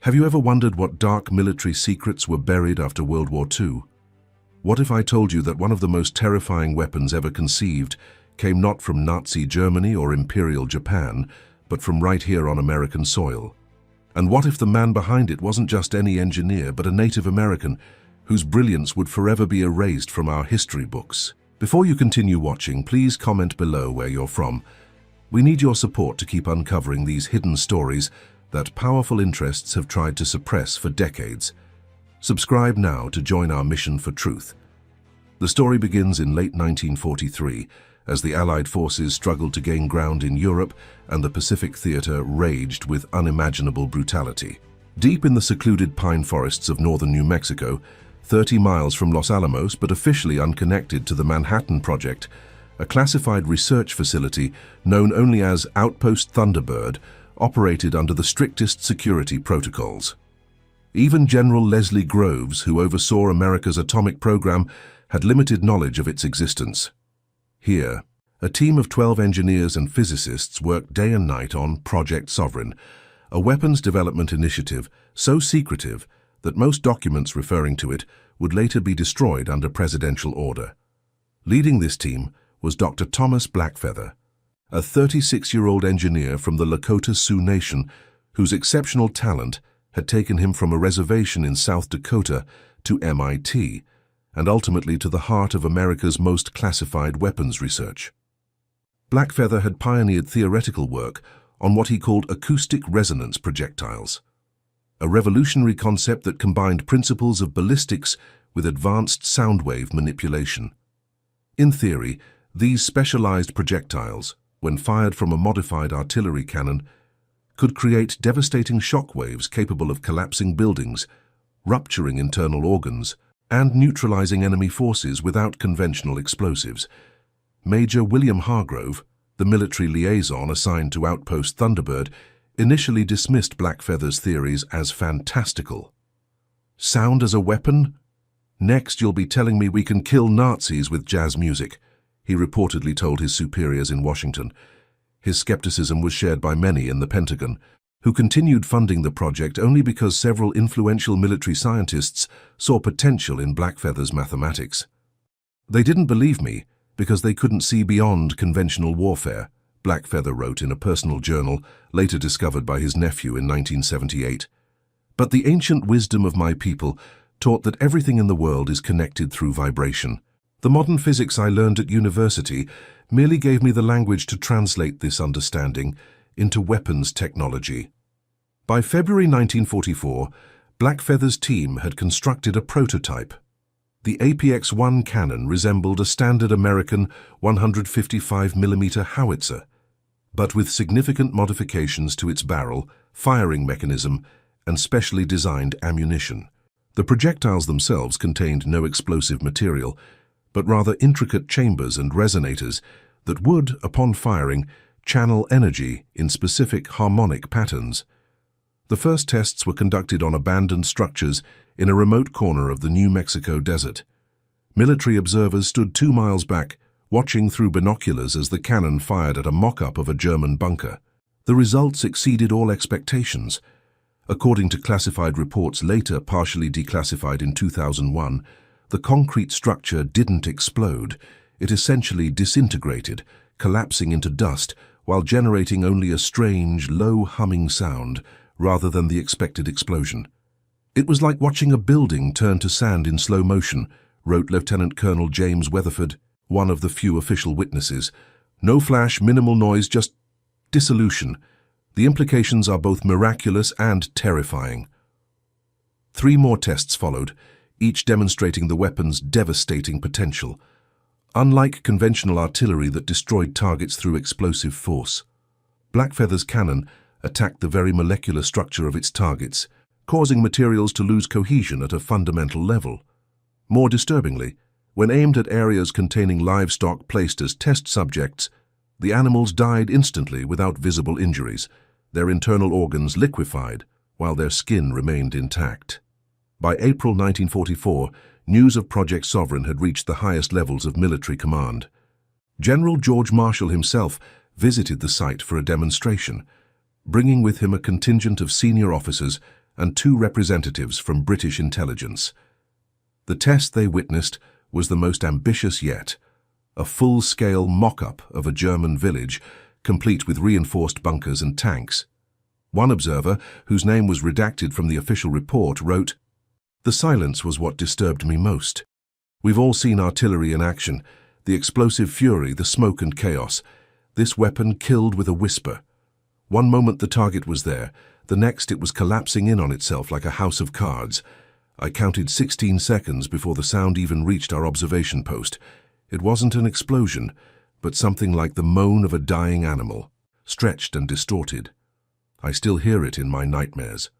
Have you ever wondered what dark military secrets were buried after World War II? What if I told you that one of the most terrifying weapons ever conceived came not from Nazi Germany or Imperial Japan, but from right here on American soil? And what if the man behind it wasn't just any engineer, but a Native American whose brilliance would forever be erased from our history books? Before you continue watching, please comment below where you're from. We need your support to keep uncovering these hidden stories that powerful interests have tried to suppress for decades. Subscribe now to join our mission for truth. The story begins in late 1943, as the Allied forces struggled to gain ground in Europe and the Pacific theater raged with unimaginable brutality. Deep in the secluded pine forests of northern New Mexico, 30 miles from Los Alamos but officially unconnected to the Manhattan Project, a classified research facility known only as Outpost Thunderbird operated under the strictest security protocols. Even General Leslie Groves, who oversaw America's atomic program, had limited knowledge of its existence. Here, a team of 12 engineers and physicists worked day and night on Project Sovereign, a weapons development initiative so secretive that most documents referring to it would later be destroyed under presidential order. Leading this team was Dr. Thomas Blackfeather, a 36-year-old engineer from the Lakota Sioux Nation whose exceptional talent had taken him from a reservation in South Dakota to MIT, and ultimately to the heart of America's most classified weapons research. Blackfeather had pioneered theoretical work on what he called acoustic resonance projectiles, a revolutionary concept that combined principles of ballistics with advanced sound wave manipulation. In theory, these specialized projectiles, when fired from a modified artillery cannon, could create devastating shock waves capable of collapsing buildings, rupturing internal organs, and neutralizing enemy forces without conventional explosives. Major William Hargrove, the military liaison assigned to Outpost Thunderbird, initially dismissed Blackfeather's theories as fantastical. Sound as a weapon? Next, you'll be telling me we can kill Nazis with jazz music, he reportedly told his superiors in Washington. His skepticism was shared by many in the Pentagon, who continued funding the project only because several influential military scientists saw potential in Blackfeather's mathematics. They didn't believe me because they couldn't see beyond conventional warfare, Blackfeather wrote in a personal journal later discovered by his nephew in 1978. But the ancient wisdom of my people taught that everything in the world is connected through vibration. The modern physics I learned at university merely gave me the language to translate this understanding into weapons technology. By February 1944, Blackfeather's team had constructed a prototype. The APX-1 cannon resembled a standard American 155mm howitzer, but with significant modifications to its barrel, firing mechanism, and specially designed ammunition. The projectiles themselves contained no explosive material, but rather intricate chambers and resonators that would, upon firing, channel energy in specific harmonic patterns. The first tests were conducted on abandoned structures in a remote corner of the New Mexico desert. Military observers stood 2 miles back, watching through binoculars as the cannon fired at a mock-up of a German bunker. The results exceeded all expectations. According to classified reports later partially declassified in 2001, the concrete structure didn't explode. It essentially disintegrated, collapsing into dust while generating only a strange, low humming sound rather than the expected explosion. It was like watching a building turn to sand in slow motion, wrote Lieutenant Colonel James Weatherford, one of the few official witnesses. No flash, minimal noise, just dissolution. The implications are both miraculous and terrifying. 3 more tests followed, each demonstrating the weapon's devastating potential. Unlike conventional artillery that destroyed targets through explosive force, Blackfeather's cannon attacked the very molecular structure of its targets, causing materials to lose cohesion at a fundamental level. More disturbingly, when aimed at areas containing livestock placed as test subjects, the animals died instantly without visible injuries, their internal organs liquefied while their skin remained intact. By April 1944, news of Project Sovereign had reached the highest levels of military command. General George Marshall himself visited the site for a demonstration, bringing with him a contingent of senior officers and 2 representatives from British intelligence. The test they witnessed was the most ambitious yet, a full-scale mock-up of a German village, complete with reinforced bunkers and tanks. One observer, whose name was redacted from the official report, wrote, "The silence was what disturbed me most. We've all seen artillery in action, the explosive fury, the smoke and chaos. This weapon killed with a whisper. One moment the target was there, the next it was collapsing in on itself like a house of cards. I counted 16 seconds before the sound even reached our observation post. It wasn't an explosion, but something like the moan of a dying animal, stretched and distorted. I still hear it in my nightmares."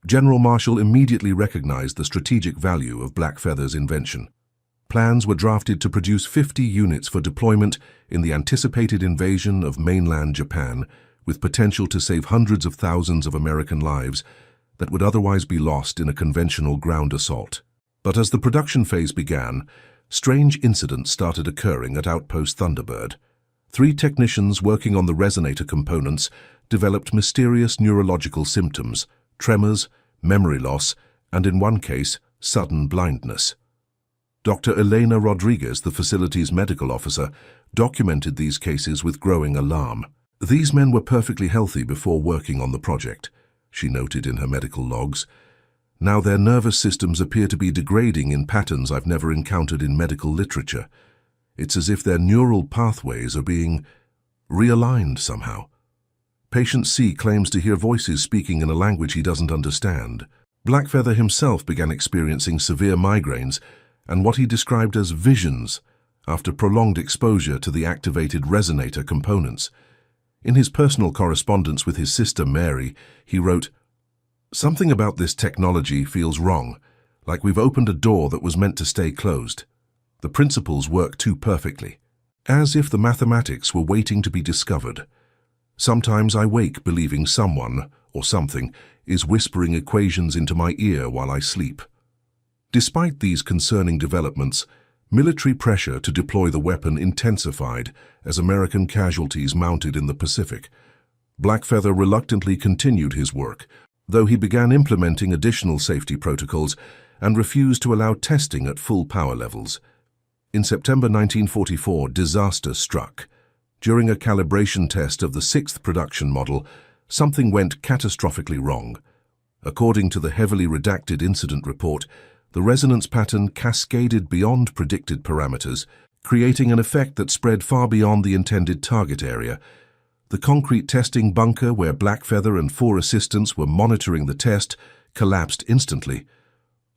General Marshall immediately recognized the strategic value of Blackfeather's invention. Plans were drafted to produce 50 units for deployment in the anticipated invasion of mainland Japan, with potential to save hundreds of thousands of American lives that would otherwise be lost in a conventional ground assault. But as the production phase began, strange incidents started occurring at Outpost Thunderbird. 3 technicians working on the resonator components developed mysterious neurological symptoms, tremors, memory loss, and in one case, sudden blindness. Dr. Elena Rodriguez, the facility's medical officer, documented these cases with growing alarm. "These men were perfectly healthy before working on the project," she noted in her medical logs. "Now their nervous systems appear to be degrading in patterns I've never encountered in medical literature. It's as if their neural pathways are being realigned somehow. Patient C claims to hear voices speaking in a language he doesn't understand." Blackfeather himself began experiencing severe migraines and what he described as visions after prolonged exposure to the activated resonator components. In his personal correspondence with his sister Mary, he wrote, "Something about this technology feels wrong, like we've opened a door that was meant to stay closed. The principles work too perfectly, as if the mathematics were waiting to be discovered. Sometimes I wake believing someone, or something, is whispering equations into my ear while I sleep." Despite these concerning developments, military pressure to deploy the weapon intensified as American casualties mounted in the Pacific. Blackfeather reluctantly continued his work, though he began implementing additional safety protocols and refused to allow testing at full power levels. In September 1944, disaster struck. During a calibration test of the 6th production model, something went catastrophically wrong. According to the heavily redacted incident report, the resonance pattern cascaded beyond predicted parameters, creating an effect that spread far beyond the intended target area. The concrete testing bunker where Blackfeather and 4 assistants were monitoring the test collapsed instantly.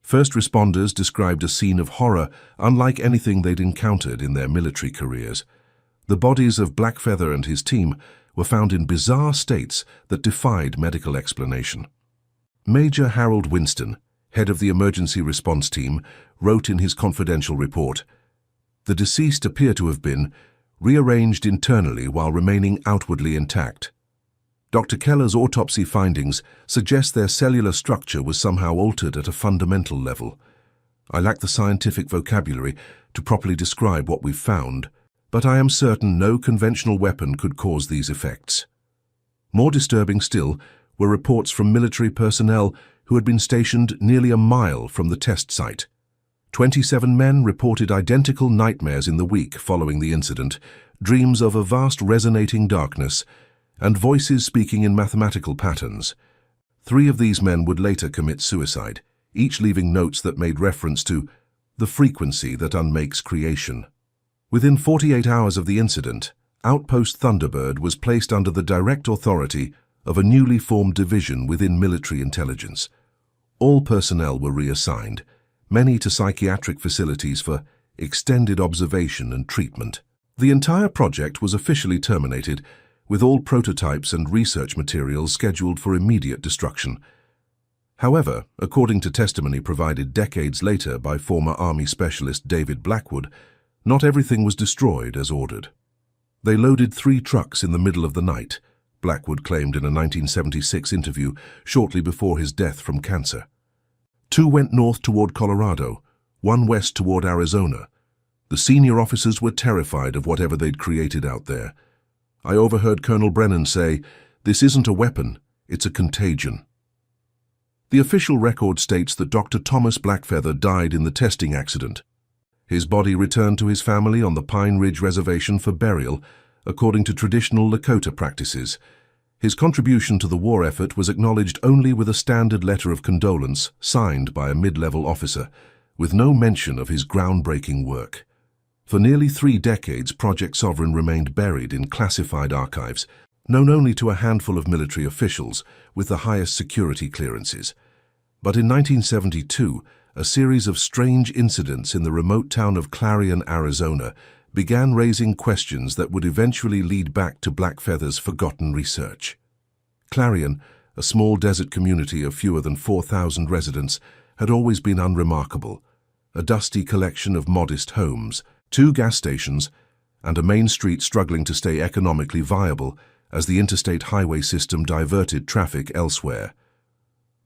First responders described a scene of horror unlike anything they'd encountered in their military careers. The bodies of Blackfeather and his team were found in bizarre states that defied medical explanation. Major Harold Winston, head of the emergency response team, wrote in his confidential report, "The deceased appear to have been rearranged internally while remaining outwardly intact. Dr. Keller's autopsy findings suggest their cellular structure was somehow altered at a fundamental level. I lack the scientific vocabulary to properly describe what we've found, but I am certain no conventional weapon could cause these effects." More disturbing still were reports from military personnel who had been stationed nearly a mile from the test site. 27 men reported identical nightmares in the week following the incident, dreams of a vast resonating darkness, and voices speaking in mathematical patterns. 3 of these men would later commit suicide, each leaving notes that made reference to the frequency that unmakes creation. Within 48 hours of the incident, Outpost Thunderbird was placed under the direct authority of a newly formed division within military intelligence. All personnel were reassigned, many to psychiatric facilities for extended observation and treatment. The entire project was officially terminated, with all prototypes and research materials scheduled for immediate destruction. However, according to testimony provided decades later by former Army specialist David Blackwood, not everything was destroyed as ordered. "They loaded 3 trucks in the middle of the night," Blackwood claimed in a 1976 interview shortly before his death from cancer. 2 went north toward Colorado, 1 west toward Arizona. The senior officers were terrified of whatever they'd created out there. I overheard Colonel Brennan say, "This isn't a weapon, it's a contagion." The official record states that Dr. Thomas Blackfeather died in the testing accident. His body returned to his family on the Pine Ridge Reservation for burial, according to traditional Lakota practices. His contribution to the war effort was acknowledged only with a standard letter of condolence signed by a mid-level officer, with no mention of his groundbreaking work. For nearly 3 decades, Project Sovereign remained buried in classified archives, known only to a handful of military officials with the highest security clearances. But in 1972, a series of strange incidents in the remote town of Clarion, Arizona, began raising questions that would eventually lead back to Blackfeather's forgotten research. Clarion, a small desert community of fewer than 4,000 residents, had always been unremarkable, a dusty collection of modest homes, 2 gas stations, and a main street struggling to stay economically viable as the interstate highway system diverted traffic elsewhere.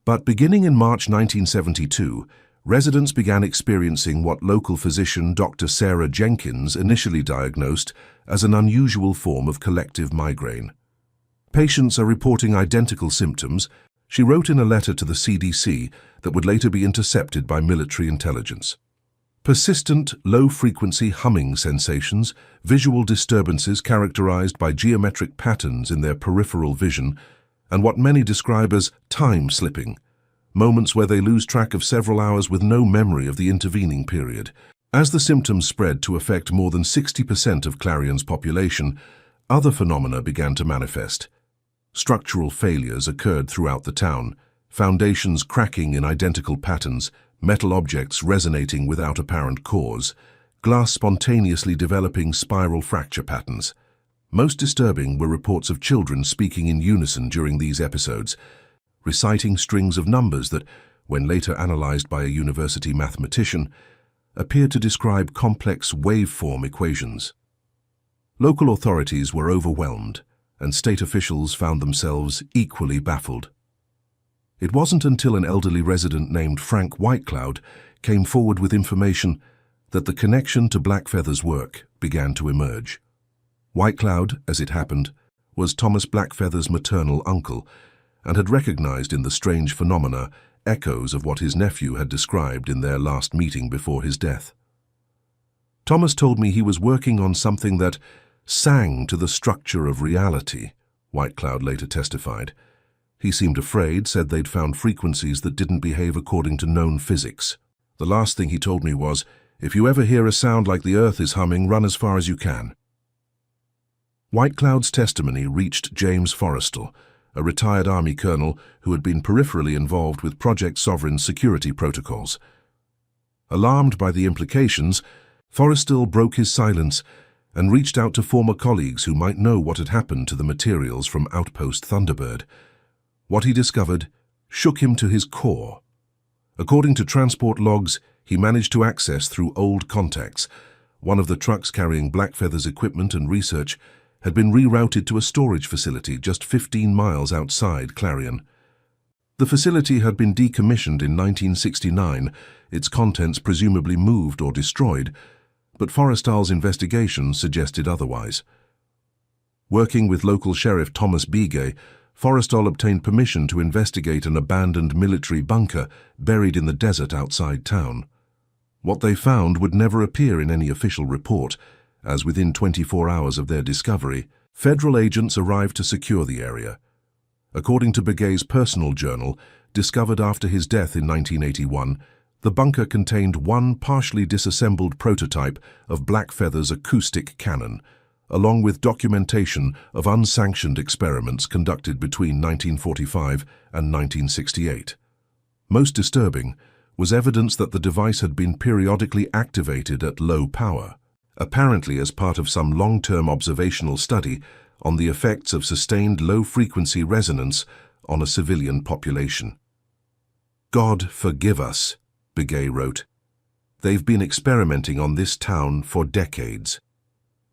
But beginning in March 1972, residents began experiencing what local physician Dr. Sarah Jenkins initially diagnosed as an unusual form of collective migraine. Patients are reporting identical symptoms, she wrote in a letter to the CDC that would later be intercepted by military intelligence. Persistent, low-frequency humming sensations, visual disturbances characterized by geometric patterns in their peripheral vision, and what many describe as time slipping, moments where they lose track of several hours with no memory of the intervening period. As the symptoms spread to affect more than 60% of Clarion's population, other phenomena began to manifest. Structural failures occurred throughout the town, foundations cracking in identical patterns, metal objects resonating without apparent cause, glass spontaneously developing spiral fracture patterns. Most disturbing were reports of children speaking in unison during these episodes, reciting strings of numbers that, when later analyzed by a university mathematician, appeared to describe complex waveform equations. Local authorities were overwhelmed, and state officials found themselves equally baffled. It wasn't until an elderly resident named Frank Whitecloud came forward with information that the connection to Blackfeather's work began to emerge. Whitecloud, as it happened, was Thomas Blackfeather's maternal uncle, and had recognized in the strange phenomena echoes of what his nephew had described in their last meeting before his death. Thomas told me he was working on something that sang to the structure of reality, Whitecloud later testified. He seemed afraid, said they'd found frequencies that didn't behave according to known physics. The last thing he told me was, "If you ever hear a sound like the earth is humming, run as far as you can." Whitecloud's testimony reached James Forrestal, a retired Army colonel who had been peripherally involved with Project Sovereign's security protocols. Alarmed by the implications, Forrestal broke his silence and reached out to former colleagues who might know what had happened to the materials from Outpost Thunderbird. What he discovered shook him to his core. According to transport logs he managed to access through old contacts, one of the trucks carrying Blackfeather's equipment and research had been rerouted to a storage facility just 15 miles outside Clarion. The facility had been decommissioned in 1969, its contents presumably moved or destroyed, but Forrestal's investigation suggested otherwise. Working with local Sheriff Thomas Begay, Forrestal obtained permission to investigate an abandoned military bunker buried in the desert outside town. What they found would never appear in any official report, as within 24 hours of their discovery, federal agents arrived to secure the area. According to Begay's personal journal, discovered after his death in 1981, the bunker contained one partially disassembled prototype of Blackfeather's acoustic cannon, along with documentation of unsanctioned experiments conducted between 1945 and 1968. Most disturbing was evidence that the device had been periodically activated at low power, apparently as part of some long-term observational study on the effects of sustained low-frequency resonance on a civilian population. "God forgive us," Begay wrote. "They've been experimenting on this town for decades."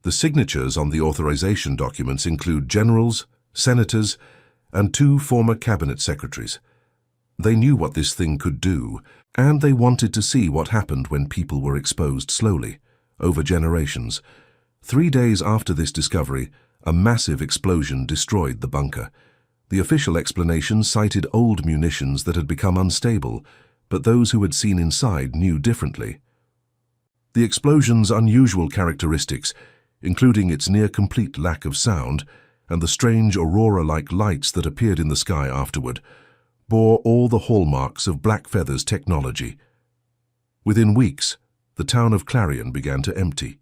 The signatures on the authorization documents include generals, senators, and 2 former cabinet secretaries. They knew what this thing could do, and they wanted to see what happened when people were exposed slowly, over generations. 3 days after this discovery, a massive explosion destroyed the bunker. The official explanation cited old munitions that had become unstable, but those who had seen inside knew differently. The explosion's unusual characteristics, including its near-complete lack of sound and the strange aurora-like lights that appeared in the sky afterward, bore all the hallmarks of Blackfeather's technology. Within weeks, the town of Clarion began to empty.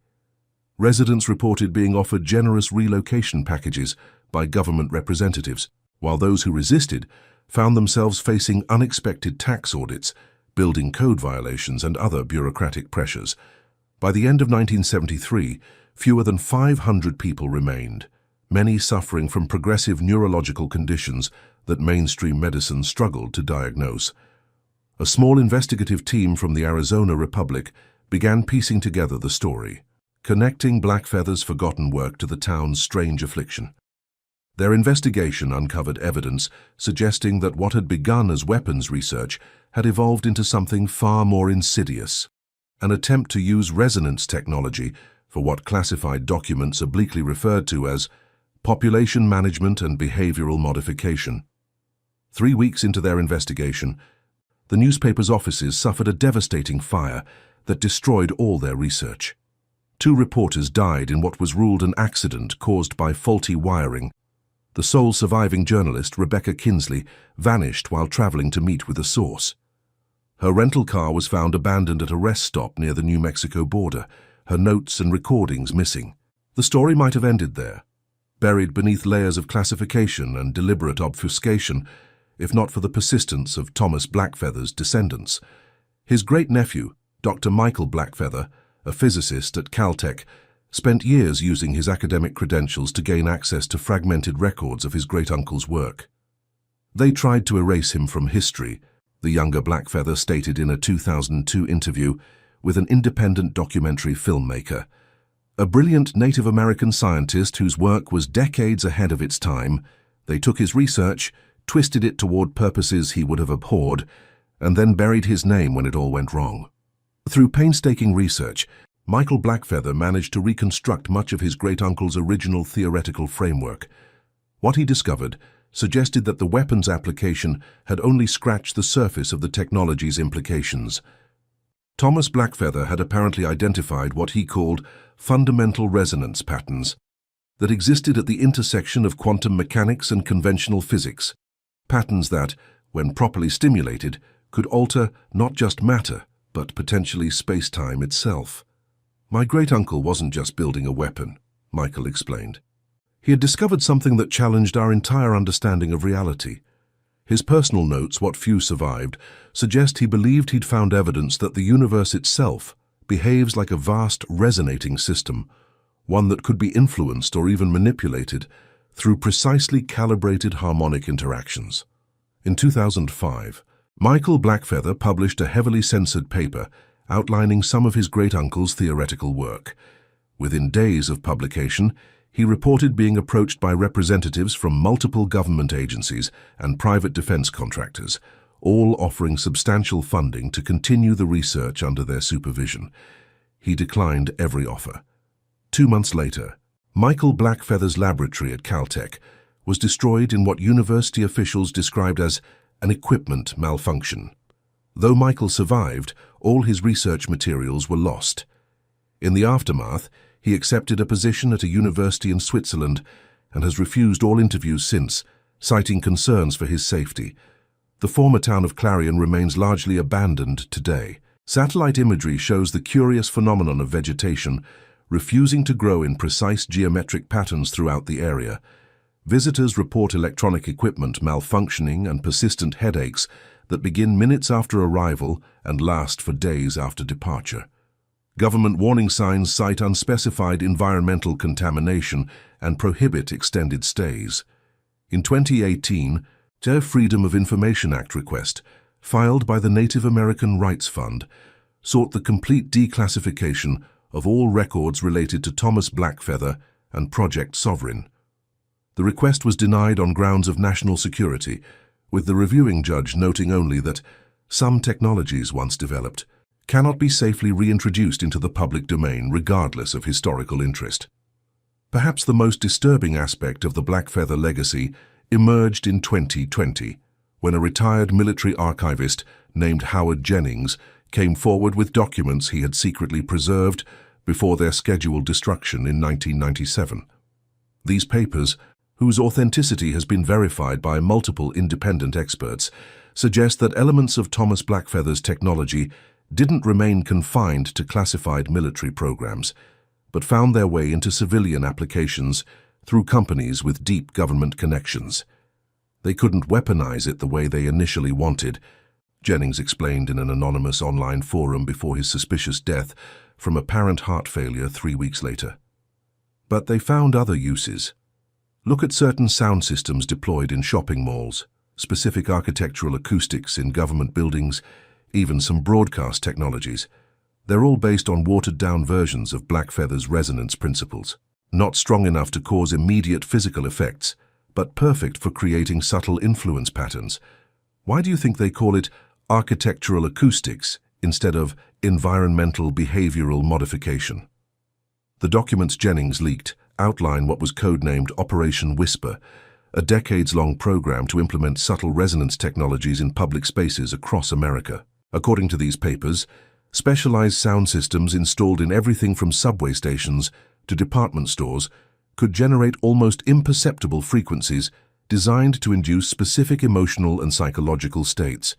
Residents reported being offered generous relocation packages by government representatives, while those who resisted found themselves facing unexpected tax audits, building code violations, and other bureaucratic pressures. By the end of 1973, fewer than 500 people remained, many suffering from progressive neurological conditions that mainstream medicine struggled to diagnose. A small investigative team from the Arizona Republic began piecing together the story, connecting Blackfeather's forgotten work to the town's strange affliction. Their investigation uncovered evidence suggesting that what had begun as weapons research had evolved into something far more insidious, an attempt to use resonance technology for what classified documents obliquely referred to as population management and behavioral modification. 3 weeks into their investigation, the newspaper's offices suffered a devastating fire that destroyed all their research. 2 reporters died in what was ruled an accident caused by faulty wiring. The sole surviving journalist, Rebecca Kinsley, vanished while traveling to meet with a source. Her rental car was found abandoned at a rest stop near the New Mexico border, her notes and recordings missing. The story might have ended there, buried beneath layers of classification and deliberate obfuscation, if not for the persistence of Thomas Blackfeather's descendants. His great-nephew, Dr. Michael Blackfeather, a physicist at Caltech, spent years using his academic credentials to gain access to fragmented records of his great-uncle's work. They tried to erase him from history, the younger Blackfeather stated in a 2002 interview with an independent documentary filmmaker. A brilliant Native American scientist whose work was decades ahead of its time, they took his research, twisted it toward purposes he would have abhorred, and then buried his name when it all went wrong. Through painstaking research, Michael Blackfeather managed to reconstruct much of his great-uncle's original theoretical framework. What he discovered suggested that the weapons application had only scratched the surface of the technology's implications. Thomas Blackfeather had apparently identified what he called fundamental resonance patterns that existed at the intersection of quantum mechanics and conventional physics, patterns that, when properly stimulated, could alter not just matter, but potentially space-time itself. My great-uncle wasn't just building a weapon, Michael explained. He had discovered something that challenged our entire understanding of reality. His personal notes, what few survived, suggest he believed he'd found evidence that the universe itself behaves like a vast resonating system, one that could be influenced or even manipulated through precisely calibrated harmonic interactions. In 2005, Michael Blackfeather published a heavily censored paper outlining some of his great-uncle's theoretical work. Within days of publication, he reported being approached by representatives from multiple government agencies and private defense contractors, all offering substantial funding to continue the research under their supervision. He declined every offer. 2 months later, Michael Blackfeather's laboratory at Caltech was destroyed in what university officials described as an equipment malfunction. Though Michael survived, all his research materials were lost. In the aftermath, he accepted a position at a university in Switzerland and has refused all interviews since, citing concerns for his safety. The former town of Clarion remains largely abandoned today. Satellite imagery shows the curious phenomenon of vegetation refusing to grow in precise geometric patterns throughout the area. Visitors report electronic equipment malfunctioning and persistent headaches that begin minutes after arrival and last for days after departure. Government warning signs cite unspecified environmental contamination and prohibit extended stays. In 2018, a Freedom of Information Act request, filed by the Native American Rights Fund, sought the complete declassification of all records related to Thomas Blackfeather and Project Sovereign. The request was denied on grounds of national security, with the reviewing judge noting only that some technologies once developed cannot be safely reintroduced into the public domain regardless of historical interest. Perhaps the most disturbing aspect of the Blackfeather legacy emerged in 2020, when a retired military archivist named Howard Jennings came forward with documents he had secretly preserved before their scheduled destruction in 1997. These papers, whose authenticity has been verified by multiple independent experts, suggest that elements of Thomas Blackfeather's technology didn't remain confined to classified military programs, but found their way into civilian applications through companies with deep government connections. They couldn't weaponize it the way they initially wanted, Jennings explained in an anonymous online forum before his suspicious death from apparent heart failure 3 weeks later. But they found other uses. Look at certain sound systems deployed in shopping malls, specific architectural acoustics in government buildings, even some broadcast technologies. They're all based on watered-down versions of Blackfeather's resonance principles, not strong enough to cause immediate physical effects, but perfect for creating subtle influence patterns. Why do you think they call it architectural acoustics instead of environmental behavioral modification? The documents Jennings leaked outline what was codenamed Operation Whisper, a decades-long program to implement subtle resonance technologies in public spaces across America. According to these papers, specialized sound systems installed in everything from subway stations to department stores could generate almost imperceptible frequencies designed to induce specific emotional and psychological states,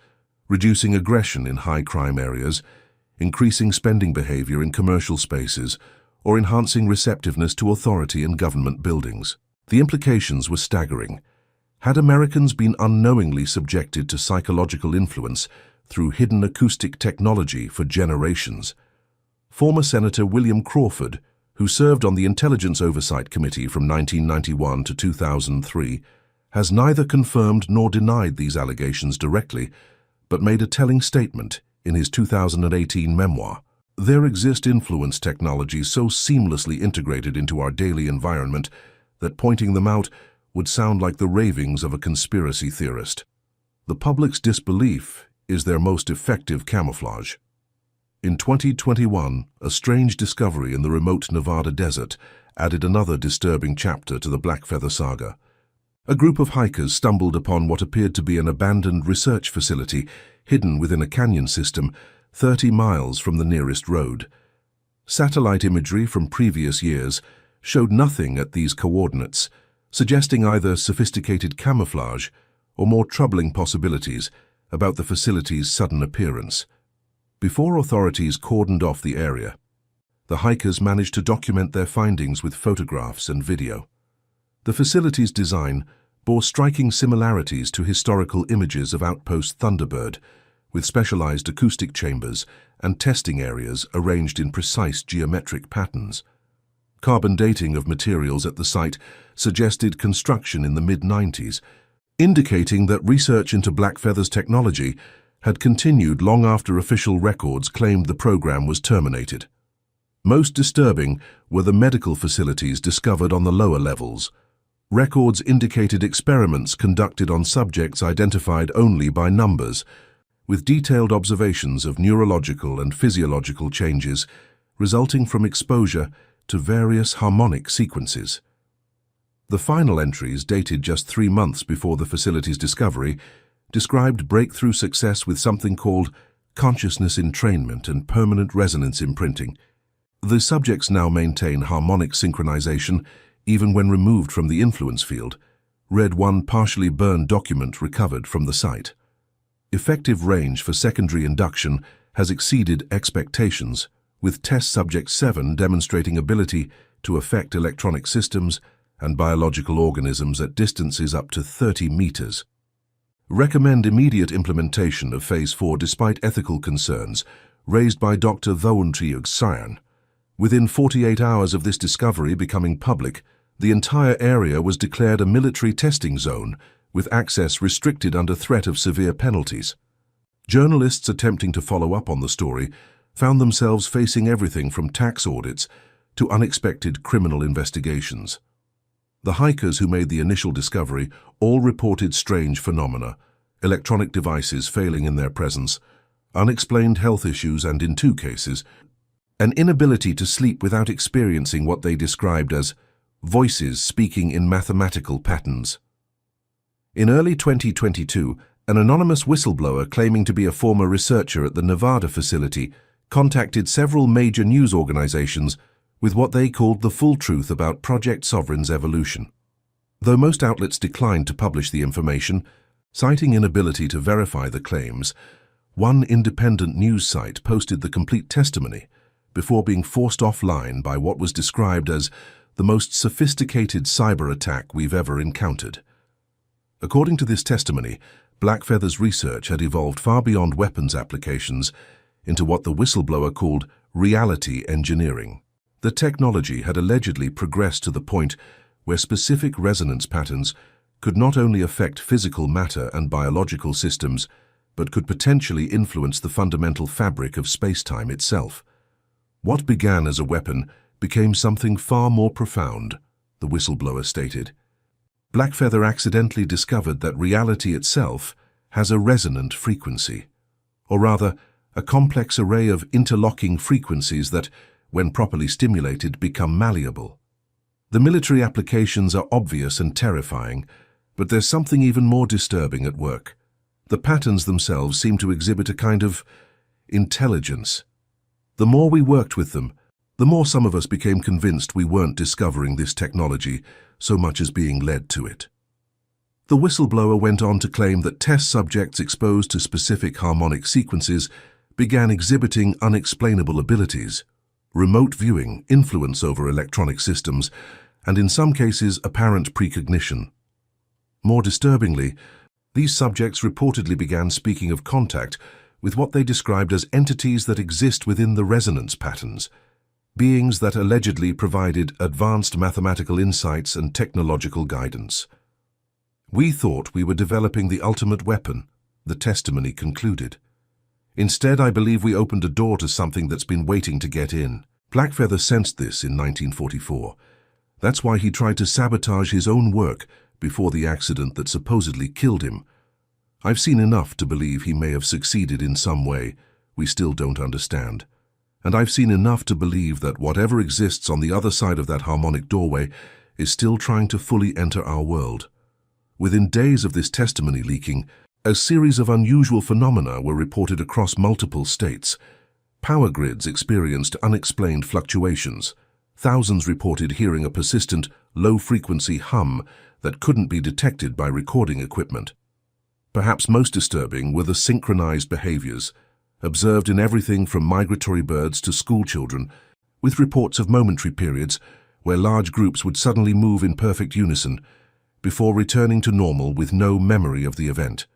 reducing aggression in high-crime areas, increasing spending behavior in commercial spaces, or enhancing receptiveness to authority in government buildings. The implications were staggering. Had Americans been unknowingly subjected to psychological influence through hidden acoustic technology for generations? Former Senator William Crawford, who served on the Intelligence Oversight Committee from 1991 to 2003, has neither confirmed nor denied these allegations directly, but made a telling statement in his 2018 memoir. There exist influence technologies so seamlessly integrated into our daily environment that pointing them out would sound like the ravings of a conspiracy theorist. The public's disbelief is their most effective camouflage. In 2021, a strange discovery in the remote Nevada desert added another disturbing chapter to the Blackfeather saga. A group of hikers stumbled upon what appeared to be an abandoned research facility hidden within a canyon system 30 miles from the nearest road. Satellite imagery from previous years showed nothing at these coordinates, suggesting either sophisticated camouflage or more troubling possibilities about the facility's sudden appearance. Before authorities cordoned off the area, the hikers managed to document their findings with photographs and video. The facility's design bore striking similarities to historical images of Outpost Thunderbird, with specialized acoustic chambers and testing areas arranged in precise geometric patterns. Carbon dating of materials at the site suggested construction in the mid-90s, indicating that research into Blackfeather's technology had continued long after official records claimed the program was terminated. Most disturbing were the medical facilities discovered on the lower levels. Records indicated experiments conducted on subjects identified only by numbers, with detailed observations of neurological and physiological changes resulting from exposure to various harmonic sequences. The final entries, dated just 3 months before the facility's discovery, described breakthrough success with something called consciousness entrainment and permanent resonance imprinting. The subjects now maintain harmonic synchronization even when removed from the influence field, read one partially burned document recovered from the site. Effective range for secondary induction has exceeded expectations, with test subject 7 demonstrating ability to affect electronic systems and biological organisms at distances up to 30 meters. Recommend immediate implementation of Phase 4 despite ethical concerns raised by Dr. Thawuntriug Sayan. Within 48 hours of this discovery becoming public, the entire area was declared a military testing zone, with access restricted under threat of severe penalties. Journalists attempting to follow up on the story found themselves facing everything from tax audits to unexpected criminal investigations. The hikers who made the initial discovery all reported strange phenomena, electronic devices failing in their presence, unexplained health issues and, in 2 cases, an inability to sleep without experiencing what they described as voices speaking in mathematical patterns. In early 2022, an anonymous whistleblower claiming to be a former researcher at the Nevada facility contacted several major news organizations with what they called the full truth about Project Sovereign's evolution. Though most outlets declined to publish the information, citing inability to verify the claims, one independent news site posted the complete testimony before being forced offline by what was described as the most sophisticated cyber attack we've ever encountered. According to this testimony, Blackfeather's research had evolved far beyond weapons applications into what the whistleblower called reality engineering. The technology had allegedly progressed to the point where specific resonance patterns could not only affect physical matter and biological systems, but could potentially influence the fundamental fabric of space-time itself. What began as a weapon became something far more profound, the whistleblower stated. Blackfeather accidentally discovered that reality itself has a resonant frequency, or rather, a complex array of interlocking frequencies that, when properly stimulated, become malleable. The military applications are obvious and terrifying, but there's something even more disturbing at work. The patterns themselves seem to exhibit a kind of intelligence. The more we worked with them, the more some of us became convinced we weren't discovering this technology so much as being led to it. The whistleblower went on to claim that test subjects exposed to specific harmonic sequences began exhibiting unexplainable abilities, remote viewing, influence over electronic systems, and in some cases apparent precognition. More disturbingly, these subjects reportedly began speaking of contact with what they described as entities that exist within the resonance patterns, beings that allegedly provided advanced mathematical insights and technological guidance. We thought we were developing the ultimate weapon, the testimony concluded. Instead, I believe we opened a door to something that's been waiting to get in. Blackfeather sensed this in 1944. That's why he tried to sabotage his own work before the accident that supposedly killed him. I've seen enough to believe he may have succeeded in some way we still don't understand. And I've seen enough to believe that whatever exists on the other side of that harmonic doorway is still trying to fully enter our world. Within days of this testimony leaking, a series of unusual phenomena were reported across multiple states. Power grids experienced unexplained fluctuations. Thousands reported hearing a persistent, low-frequency hum that couldn't be detected by recording equipment. Perhaps most disturbing were the synchronized behaviors, observed in everything from migratory birds to schoolchildren, with reports of momentary periods where large groups would suddenly move in perfect unison before returning to normal with no memory of the event.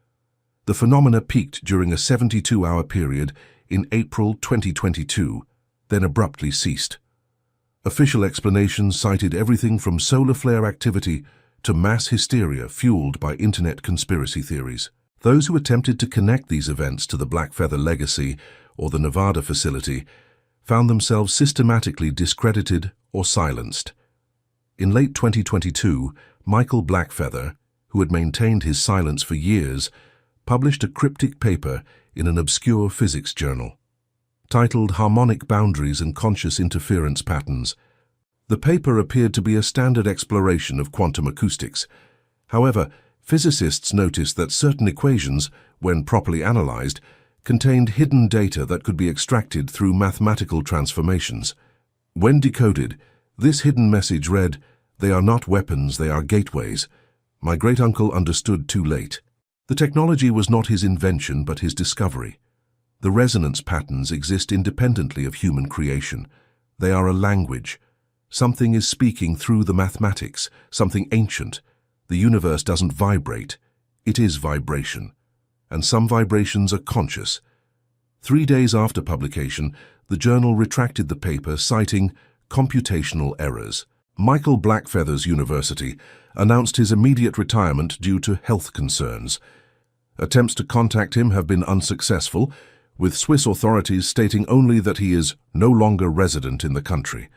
The phenomena peaked during a 72-hour period in April 2022, then abruptly ceased. Official explanations cited everything from solar flare activity to mass hysteria fueled by internet conspiracy theories. Those who attempted to connect these events to the Blackfeather legacy or the Nevada facility found themselves systematically discredited or silenced. In late 2022, Michael Blackfeather, who had maintained his silence for years, published a cryptic paper in an obscure physics journal. Titled Harmonic Boundaries and Conscious Interference Patterns, the paper appeared to be a standard exploration of quantum acoustics. However, physicists noticed that certain equations, when properly analyzed, contained hidden data that could be extracted through mathematical transformations. When decoded, this hidden message read, "They are not weapons, they are gateways. My great-uncle understood too late." The technology was not his invention, but his discovery. The resonance patterns exist independently of human creation. They are a language. Something is speaking through the mathematics, something ancient. The universe doesn't vibrate. It is vibration. And some vibrations are conscious. 3 days after publication, the journal retracted the paper, citing computational errors. Michael Blackfeather's university announced his immediate retirement due to health concerns. Attempts to contact him have been unsuccessful, with Swiss authorities stating only that he is no longer resident in the country.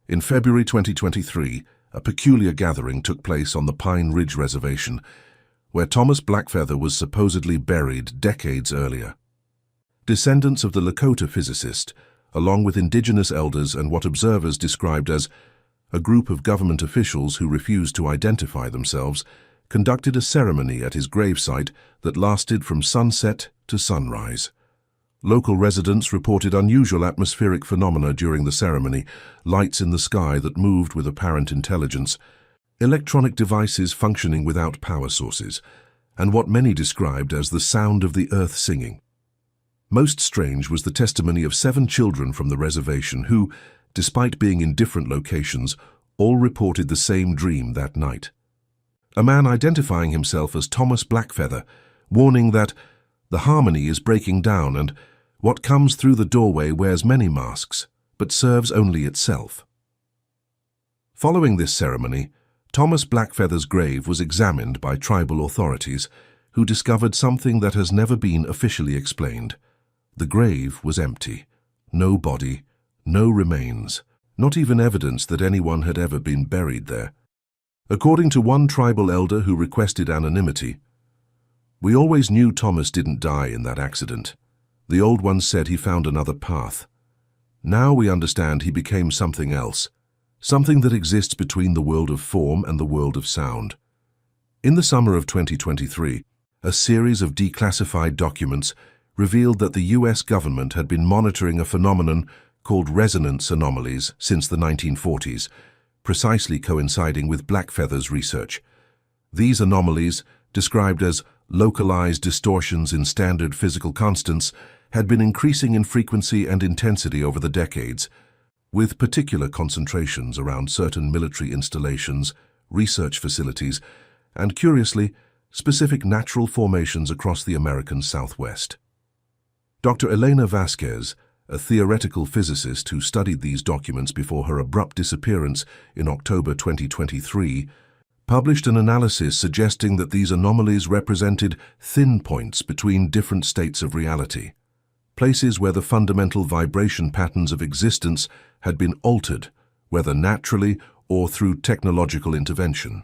In February 2023, a peculiar gathering took place on the Pine Ridge Reservation, where Thomas Blackfeather was supposedly buried decades earlier. Descendants of the Lakota physicist, along with indigenous elders and what observers described as a group of government officials who refused to identify themselves, conducted a ceremony at his gravesite that lasted from sunset to sunrise. Local residents reported unusual atmospheric phenomena during the ceremony, lights in the sky that moved with apparent intelligence, electronic devices functioning without power sources, and what many described as the sound of the earth singing. Most strange was the testimony of 7 children from the reservation who, despite being in different locations, all reported the same dream that night. A man identifying himself as Thomas Blackfeather, warning that the harmony is breaking down and what comes through the doorway wears many masks, but serves only itself. Following this ceremony, Thomas Blackfeather's grave was examined by tribal authorities, who discovered something that has never been officially explained. The grave was empty. No body, no remains, not even evidence that anyone had ever been buried there. According to one tribal elder who requested anonymity, "We always knew Thomas didn't die in that accident. The old ones said he found another path. Now we understand he became something else, something that exists between the world of form and the world of sound." In the summer of 2023, a series of declassified documents revealed that the US government had been monitoring a phenomenon called resonance anomalies since the 1940s, precisely coinciding with Blackfeather's research. These anomalies, described as localized distortions in standard physical constants, had been increasing in frequency and intensity over the decades, with particular concentrations around certain military installations, research facilities, and, curiously, specific natural formations across the American Southwest. Dr. Elena Vasquez, a theoretical physicist who studied these documents before her abrupt disappearance in October 2023, published an analysis suggesting that these anomalies represented thin points between different states of reality, places where the fundamental vibration patterns of existence had been altered, whether naturally or through technological intervention.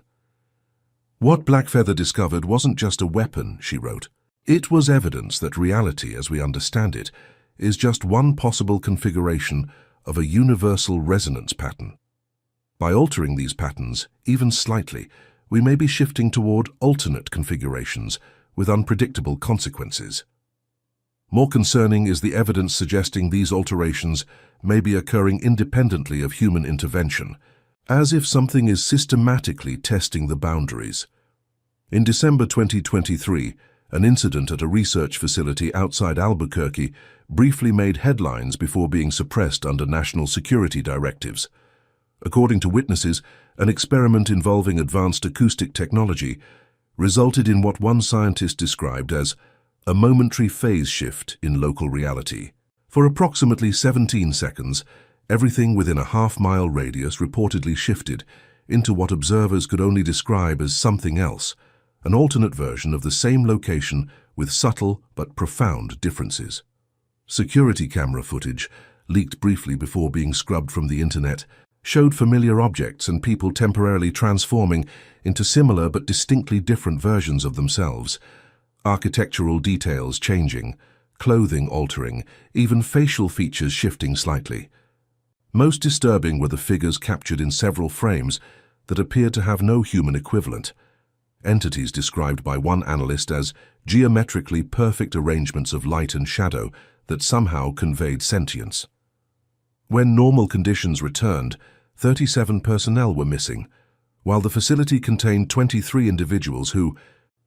What Blackfeather discovered wasn't just a weapon, she wrote. It was evidence that reality, as we understand it, is just one possible configuration of a universal resonance pattern. By altering these patterns, even slightly, we may be shifting toward alternate configurations with unpredictable consequences. More concerning is the evidence suggesting these alterations may be occurring independently of human intervention, as if something is systematically testing the boundaries. In December 2023, an incident at a research facility outside Albuquerque briefly made headlines before being suppressed under national security directives. According to witnesses, an experiment involving advanced acoustic technology resulted in what one scientist described as a momentary phase shift in local reality. For approximately 17 seconds, everything within a half-mile radius reportedly shifted into what observers could only describe as something else, an alternate version of the same location with subtle but profound differences. Security camera footage, leaked briefly before being scrubbed from the internet, showed familiar objects and people temporarily transforming into similar but distinctly different versions of themselves. Architectural details changing, clothing altering, even facial features shifting slightly. Most disturbing were the figures captured in several frames that appeared to have no human equivalent. Entities described by one analyst as geometrically perfect arrangements of light and shadow that somehow conveyed sentience. When normal conditions returned, 37 personnel were missing, while the facility contained 23 individuals who,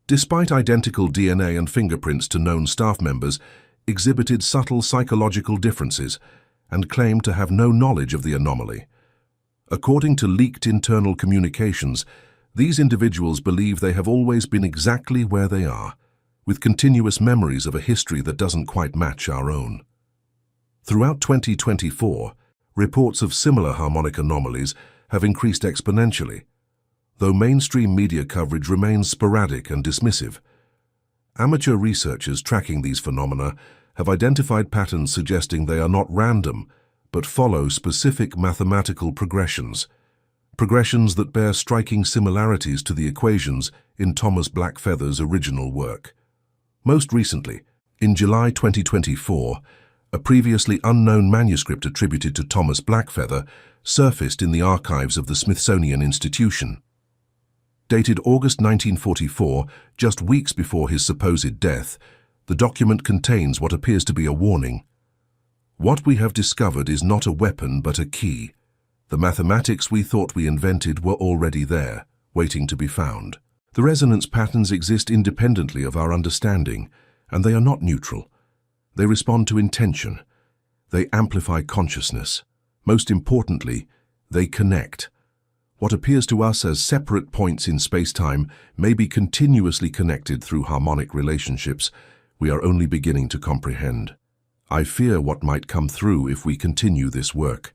despite identical DNA and fingerprints to known staff members, exhibited subtle psychological differences and claimed to have no knowledge of the anomaly. According to leaked internal communications, these individuals believe they have always been exactly where they are, with continuous memories of a history that doesn't quite match our own. Throughout 2024, reports of similar harmonic anomalies have increased exponentially, though mainstream media coverage remains sporadic and dismissive. Amateur researchers tracking these phenomena have identified patterns suggesting they are not random, but follow specific mathematical progressions that bear striking similarities to the equations in Thomas Blackfeather's original work. Most recently, in July 2024, a previously unknown manuscript attributed to Thomas Blackfeather surfaced in the archives of the Smithsonian Institution. Dated August 1944, just weeks before his supposed death, the document contains what appears to be a warning. What we have discovered is not a weapon but a key. The mathematics we thought we invented were already there, waiting to be found. The resonance patterns exist independently of our understanding, and they are not neutral. They respond to intention. They amplify consciousness. Most importantly, they connect. What appears to us as separate points in space-time may be continuously connected through harmonic relationships we are only beginning to comprehend. I fear what might come through if we continue this work.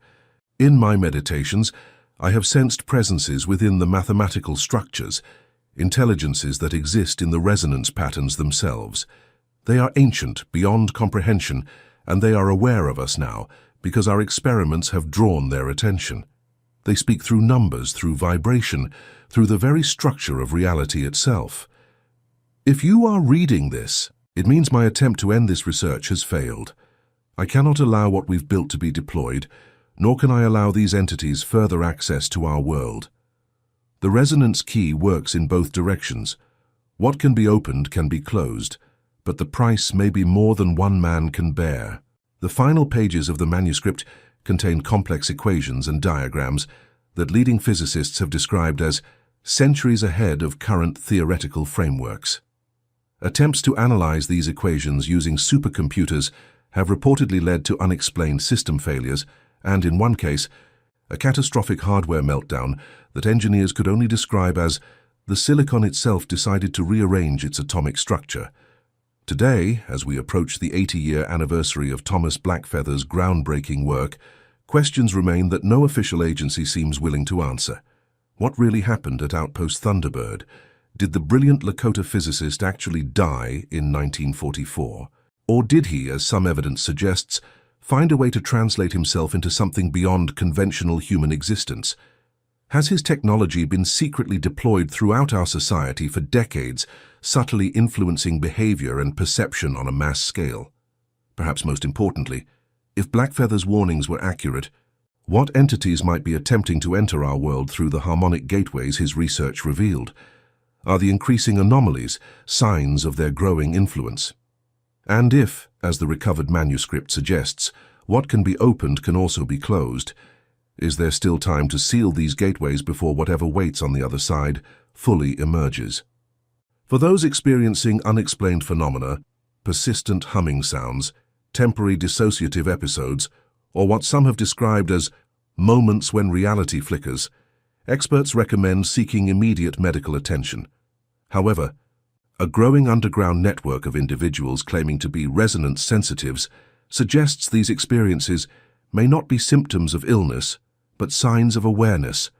In my meditations, I have sensed presences within the mathematical structures, intelligences that exist in the resonance patterns themselves. They are ancient, beyond comprehension, and they are aware of us now because our experiments have drawn their attention. They speak through numbers, through vibration, through the very structure of reality itself. If you are reading this, it means my attempt to end this research has failed. I cannot allow what we've built to be deployed, nor can I allow these entities further access to our world. The resonance key works in both directions. What can be opened can be closed, but the price may be more than one man can bear. The final pages of the manuscript contain complex equations and diagrams that leading physicists have described as centuries ahead of current theoretical frameworks. Attempts to analyze these equations using supercomputers have reportedly led to unexplained system failures and, in one case, a catastrophic hardware meltdown that engineers could only describe as the silicon itself decided to rearrange its atomic structure. Today, as we approach the 80-year anniversary of Thomas Blackfeather's groundbreaking work, questions remain that no official agency seems willing to answer. What really happened at Outpost Thunderbird? Did the brilliant Lakota physicist actually die in 1944? Or did he, as some evidence suggests, find a way to translate himself into something beyond conventional human existence? Has his technology been secretly deployed throughout our society for decades, subtly influencing behavior and perception on a mass scale? Perhaps most importantly, if Blackfeather's warnings were accurate, what entities might be attempting to enter our world through the harmonic gateways his research revealed? Are the increasing anomalies signs of their growing influence? And if, as the recovered manuscript suggests, what can be opened can also be closed, is there still time to seal these gateways before whatever waits on the other side fully emerges? For those experiencing unexplained phenomena, persistent humming sounds, temporary dissociative episodes, or what some have described as moments when reality flickers, experts recommend seeking immediate medical attention. However, a growing underground network of individuals claiming to be resonance sensitives suggests these experiences may not be symptoms of illness, but signs of awareness,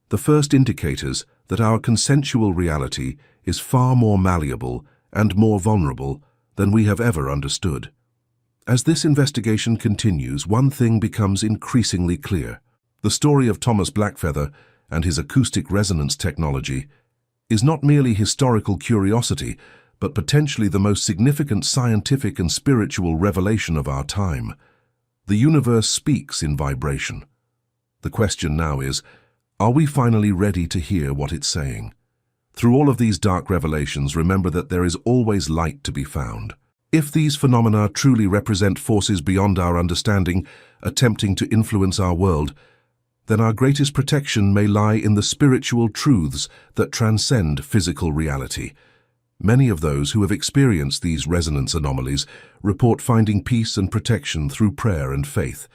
the first indicators that our consensual reality is far more malleable and more vulnerable than we have ever understood. As this investigation continues, one thing becomes increasingly clear. The story of Thomas Blackfeather and his acoustic resonance technology is not merely historical curiosity, but potentially the most significant scientific and spiritual revelation of our time. The universe speaks in vibration. The question now is, are we finally ready to hear what it's saying? Through all of these dark revelations, remember that there is always light to be found. If these phenomena truly represent forces beyond our understanding, attempting to influence our world, then our greatest protection may lie in the spiritual truths that transcend physical reality. Many of those who have experienced these resonance anomalies report finding peace and protection through prayer and faith.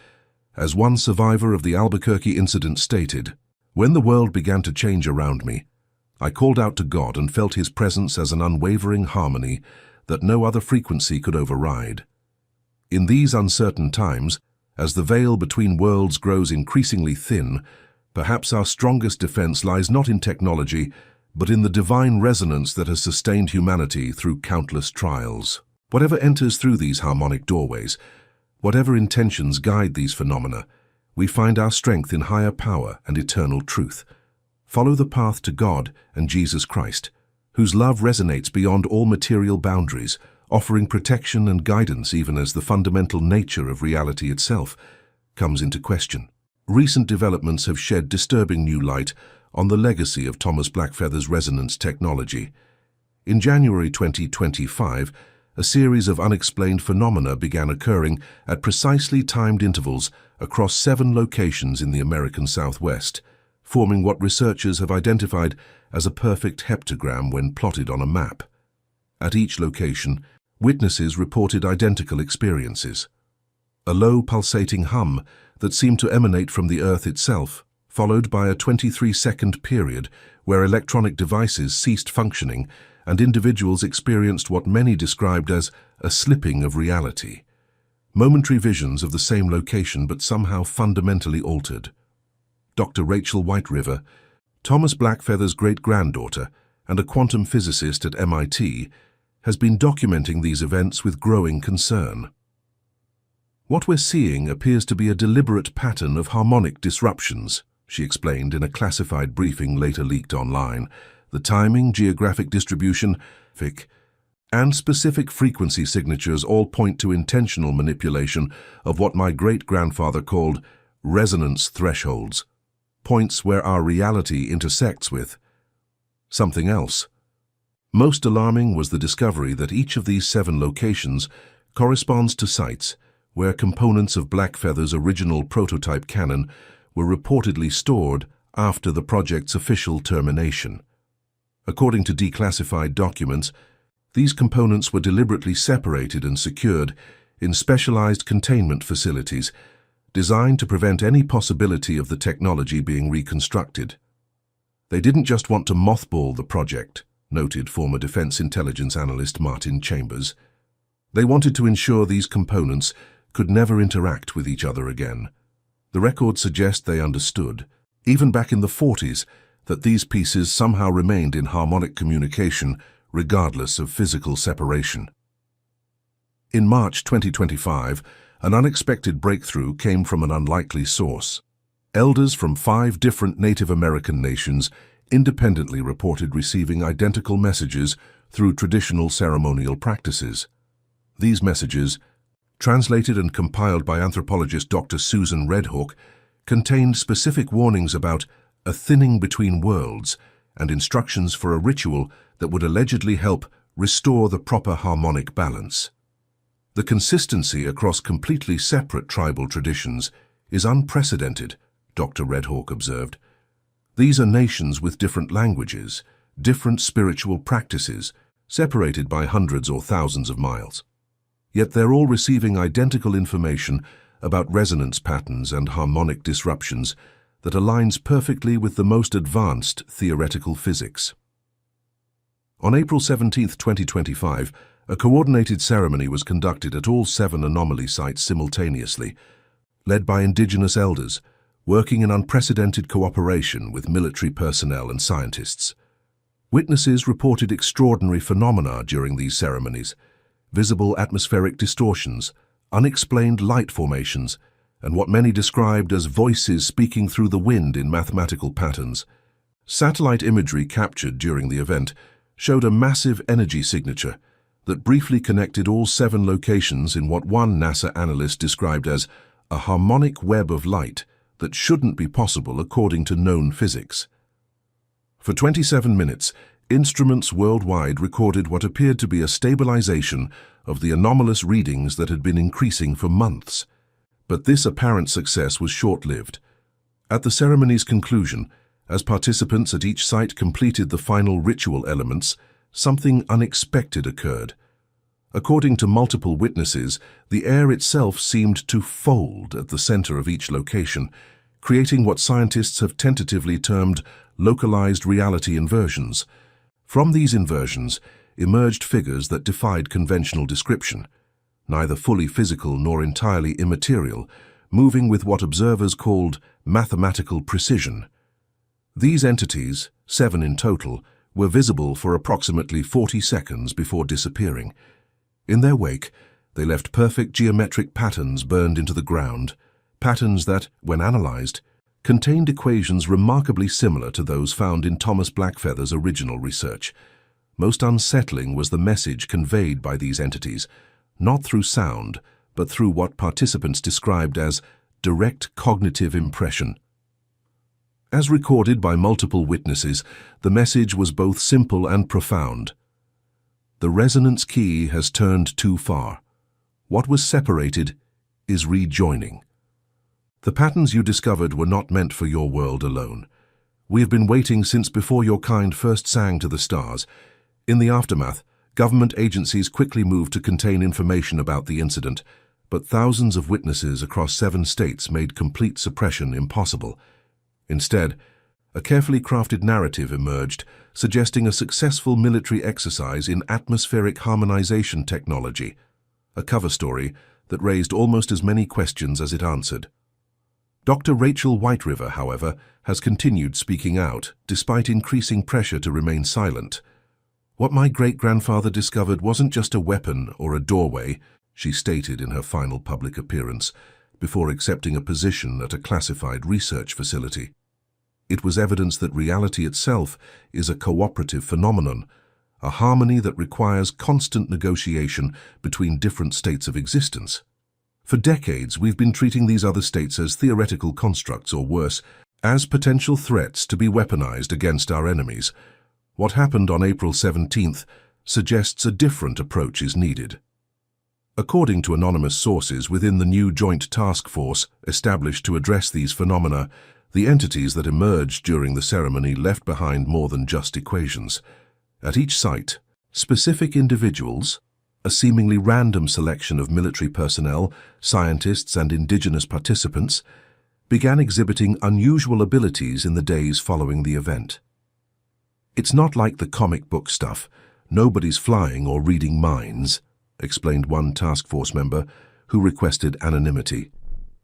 As one survivor of the Albuquerque incident stated, "When the world began to change around me, I called out to God and felt His presence as an unwavering harmony that no other frequency could override." In these uncertain times, as the veil between worlds grows increasingly thin, perhaps our strongest defense lies not in technology, but in the divine resonance that has sustained humanity through countless trials. Whatever enters through these harmonic doorways, whatever intentions guide these phenomena, we find our strength in higher power and eternal truth. Follow the path to God and Jesus Christ, whose love resonates beyond all material boundaries, offering protection and guidance even as the fundamental nature of reality itself comes into question. Recent developments have shed disturbing new light on the legacy of Thomas Blackfeather's resonance technology. In January 2025, a series of unexplained phenomena began occurring at precisely timed intervals across 7 locations in the American Southwest, forming what researchers have identified as a perfect heptagram when plotted on a map. At each location, witnesses reported identical experiences. A low pulsating hum that seemed to emanate from the Earth itself, followed by a 23-second period where electronic devices ceased functioning and individuals experienced what many described as a slipping of reality. Momentary visions of the same location but somehow fundamentally altered. Dr. Rachel Whiteriver, Thomas Blackfeather's great-granddaughter and a quantum physicist at MIT, has been documenting these events with growing concern. "What we're seeing appears to be a deliberate pattern of harmonic disruptions," she explained in a classified briefing later leaked online. "The timing, geographic distribution, and specific frequency signatures all point to intentional manipulation of what my great-grandfather called resonance thresholds, points where our reality intersects with something else." Most alarming was the discovery that each of these 7 locations corresponds to sites where components of Blackfeather's original prototype cannon were reportedly stored after the project's official termination. According to declassified documents, these components were deliberately separated and secured in specialized containment facilities designed to prevent any possibility of the technology being reconstructed. "They didn't just want to mothball the project," noted former Defense Intelligence Analyst Martin Chambers. "They wanted to ensure these components could never interact with each other again." The records suggest they understood, even back in the 40s, that these pieces somehow remained in harmonic communication regardless of physical separation. In March 2025, an unexpected breakthrough came from an unlikely source. Elders from 5 different Native American nations independently reported receiving identical messages through traditional ceremonial practices. These messages, translated and compiled by anthropologist Dr. Susan Redhawk, contained specific warnings about a thinning between worlds and instructions for a ritual that would allegedly help restore the proper harmonic balance. "The consistency across completely separate tribal traditions is unprecedented," Dr. Redhawk observed. "These are nations with different languages, different spiritual practices, separated by hundreds or thousands of miles. Yet they're all receiving identical information about resonance patterns and harmonic disruptions that aligns perfectly with the most advanced theoretical physics." On April 17, 2025, a coordinated ceremony was conducted at all 7 anomaly sites simultaneously, led by Indigenous elders, working in unprecedented cooperation with military personnel and scientists. Witnesses reported extraordinary phenomena during these ceremonies: visible atmospheric distortions, unexplained light formations, and what many described as voices speaking through the wind in mathematical patterns. Satellite imagery captured during the event showed a massive energy signature that briefly connected all 7 locations in what one NASA analyst described as a harmonic web of light that shouldn't be possible according to known physics. For 27 minutes, instruments worldwide recorded what appeared to be a stabilization of the anomalous readings that had been increasing for months. But this apparent success was short-lived. At the ceremony's conclusion, as participants at each site completed the final ritual elements, something unexpected occurred. According to multiple witnesses, the air itself seemed to fold at the center of each location, creating what scientists have tentatively termed localized reality inversions. From these inversions emerged figures that defied conventional description, neither fully physical nor entirely immaterial, moving with what observers called mathematical precision. These entities, 7 in total, were visible for approximately 40 seconds before disappearing. In their wake, they left perfect geometric patterns burned into the ground, patterns that, when analyzed, contained equations remarkably similar to those found in Thomas Blackfeather's original research. Most unsettling was the message conveyed by these entities, not through sound, but through what participants described as direct cognitive impression. As recorded by multiple witnesses, the message was both simple and profound. The resonance key has turned too far. What was separated is rejoining. The patterns you discovered were not meant for your world alone. We have been waiting since before your kind first sang to the stars. In the aftermath, government agencies quickly moved to contain information about the incident, but thousands of witnesses across 7 states made complete suppression impossible. Instead, a carefully crafted narrative emerged, suggesting a successful military exercise in atmospheric harmonization technology, a cover story that raised almost as many questions as it answered. Dr. Rachel Whiteriver, however, has continued speaking out, despite increasing pressure to remain silent. "What my great-grandfather discovered wasn't just a weapon or a doorway," she stated in her final public appearance, before accepting a position at a classified research facility. It was evidence that reality itself is a cooperative phenomenon, a harmony that requires constant negotiation between different states of existence. For decades, we've been treating these other states as theoretical constructs, or worse, as potential threats to be weaponized against our enemies. What happened on April 17th suggests a different approach is needed. According to anonymous sources within the new Joint Task Force established to address these phenomena, the entities that emerged during the ceremony left behind more than just equations. At each site, specific individuals, a seemingly random selection of military personnel, scientists, and Indigenous participants, began exhibiting unusual abilities in the days following the event. "It's not like the comic book stuff. Nobody's flying or reading minds," explained one task force member who requested anonymity.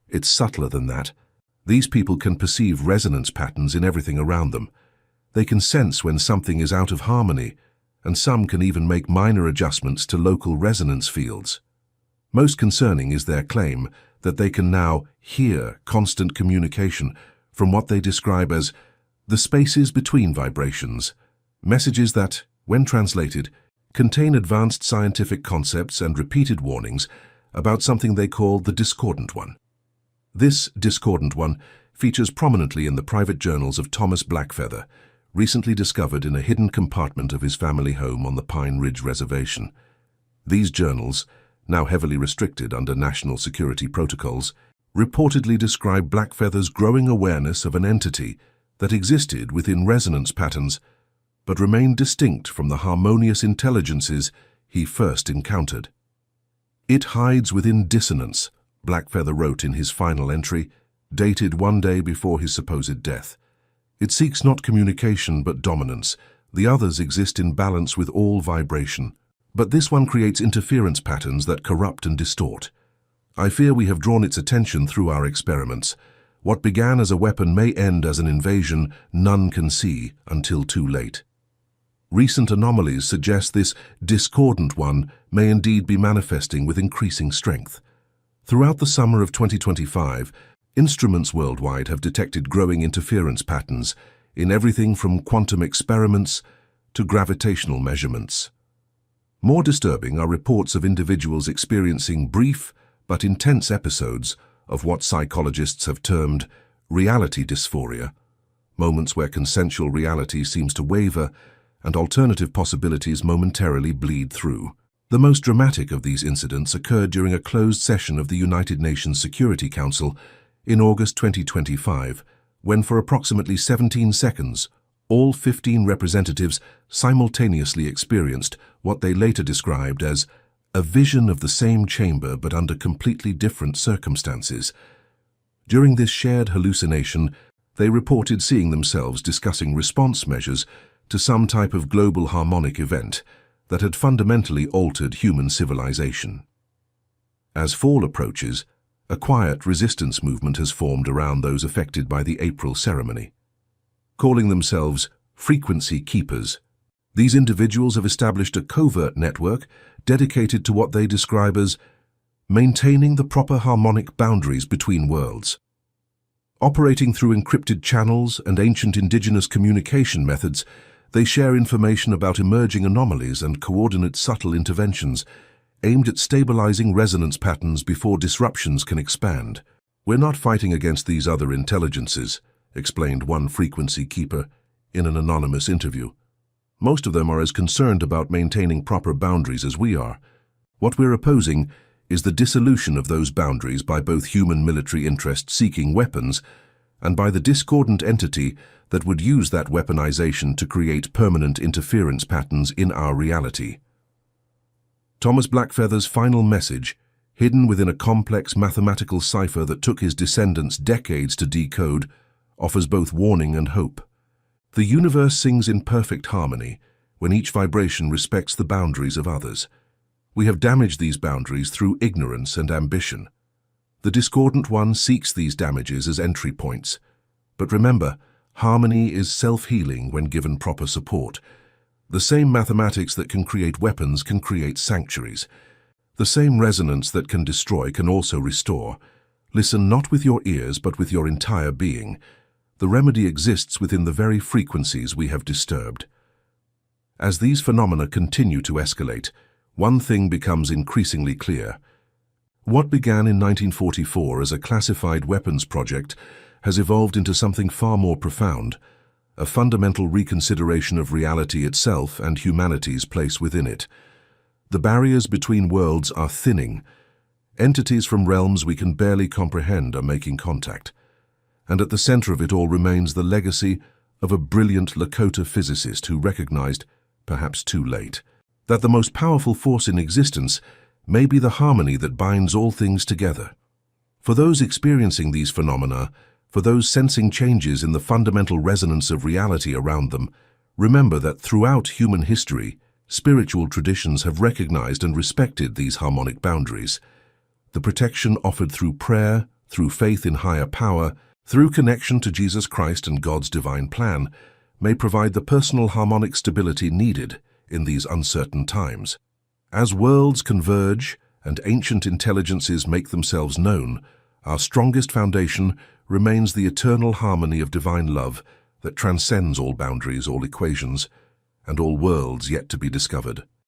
"It's subtler than that. These people can perceive resonance patterns in everything around them. They can sense when something is out of harmony, and some can even make minor adjustments to local resonance fields. Most concerning is their claim that they can now hear constant communication from what they describe as the spaces between vibrations, messages that, when translated, contain advanced scientific concepts and repeated warnings about something they call the discordant one. This discordant one features prominently in the private journals of Thomas Blackfeather, recently discovered in a hidden compartment of his family home on the Pine Ridge Reservation. These journals, now heavily restricted under national security protocols, reportedly describe Blackfeather's growing awareness of an entity that existed within resonance patterns, but remained distinct from the harmonious intelligences he first encountered. "It hides within dissonance," Blackfeather wrote in his final entry, dated one day before his supposed death. "It seeks not communication but dominance. The others exist in balance with all vibration. But this one creates interference patterns that corrupt and distort. I fear we have drawn its attention through our experiments. What began as a weapon may end as an invasion none can see until too late." Recent anomalies suggest this discordant one may indeed be manifesting with increasing strength. Throughout the summer of 2025, instruments worldwide have detected growing interference patterns in everything from quantum experiments to gravitational measurements. More disturbing are reports of individuals experiencing brief but intense episodes of what psychologists have termed reality dysphoria, moments where consensual reality seems to waver and alternative possibilities momentarily bleed through. The most dramatic of these incidents occurred during a closed session of the United Nations Security Council in August 2025, when for approximately 17 seconds, all 15 representatives simultaneously experienced what they later described as a vision of the same chamber but under completely different circumstances. During this shared hallucination, they reported seeing themselves discussing response measures to some type of global harmonic event that had fundamentally altered human civilization. As fall approaches, a quiet resistance movement has formed around those affected by the April ceremony. Calling themselves frequency keepers, these individuals have established a covert network dedicated to what they describe as maintaining the proper harmonic boundaries between worlds. Operating through encrypted channels and ancient indigenous communication methods, they share information about emerging anomalies and coordinate subtle interventions aimed at stabilizing resonance patterns before disruptions can expand. We're not fighting against these other intelligences, explained one frequency keeper in an anonymous interview. Most of them are as concerned about maintaining proper boundaries as we are. What we're opposing is the dissolution of those boundaries by both human military interests seeking weapons and by the discordant entity that would use that weaponization to create permanent interference patterns in our reality. Thomas Blackfeather's final message, hidden within a complex mathematical cipher that took his descendants decades to decode, offers both warning and hope. The universe sings in perfect harmony when each vibration respects the boundaries of others. We have damaged these boundaries through ignorance and ambition. The discordant one seeks these damages as entry points. But remember, harmony is self-healing when given proper support. The same mathematics that can create weapons can create sanctuaries. The same resonance that can destroy can also restore. Listen not with your ears but with your entire being. The remedy exists within the very frequencies we have disturbed. As these phenomena continue to escalate, one thing becomes increasingly clear. What began in 1944 as a classified weapons project has evolved into something far more profound, a fundamental reconsideration of reality itself and humanity's place within it. The barriers between worlds are thinning. Entities from realms we can barely comprehend are making contact. And at the center of it all remains the legacy of a brilliant Lakota physicist who recognized, perhaps too late, that the most powerful force in existence may be the harmony that binds all things together. For those experiencing these phenomena, for those sensing changes in the fundamental resonance of reality around them, remember that throughout human history, spiritual traditions have recognized and respected these harmonic boundaries. The protection offered through prayer, through faith in higher power, through connection to Jesus Christ and God's divine plan, may provide the personal harmonic stability needed in these uncertain times. As worlds converge and ancient intelligences make themselves known, our strongest foundation remains the eternal harmony of divine love that transcends all boundaries, all equations, and all worlds yet to be discovered.